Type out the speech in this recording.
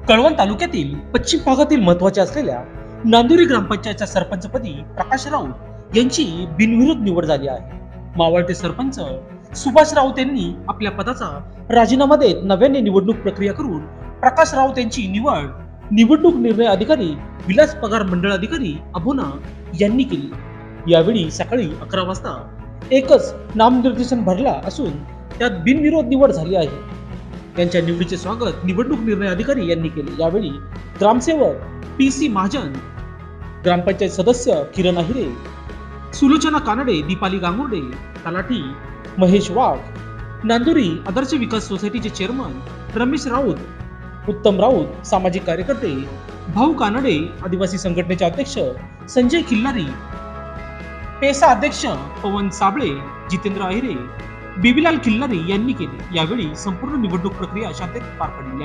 कळवण तालुक्यातील पश्चिम भागातील महत्वाचे असलेल्या नांदुरी ग्रामपंचायतच्या सरपंचपदी प्रकाश राऊत यांची बिनविरोध निवड झाली आहे. मावळते सरपंच सुभाष राऊत यांनी आपल्या पदाचा राजीनामा देत नव्याने निवडणूक प्रक्रिया करून प्रकाश राऊत यांची निवड निवडणूक निर्णय अधिकारी विलास पगार मंडळ अधिकारी अभोना यांनी केली. यावेळी सकाळी 11 वाजता एकच नामनिर्देशन भरला असून त्यात बिनविरोध निवड झाली आहे. त्यांच्या निवडीचे स्वागत निवडणूक निर्णय अधिकारी यांनी केले. यावेळी ग्रामसेवक PC महाजन, ग्रामपंचायत सदस्य किरण अहिरे, सुलोचना कानडे, दीपाली गांगुर्डे, तलाठी महेश वाघ, नांदुरी आदर्श विकास सोसायटीचे चेअरमन रमेश राऊत, उत्तम राऊत, सामाजिक कार्यकर्ते भाऊ कानडे, आदिवासी संघटनेचे अध्यक्ष संजय खिल्लारी, पेसा अध्यक्ष पवन साबळे, जितेंद्र अहिरे, बिबिलाल खिल्लारी यांनी केले. यावेळी संपूर्ण निवडणूक प्रक्रिया शांततेत पार पडली.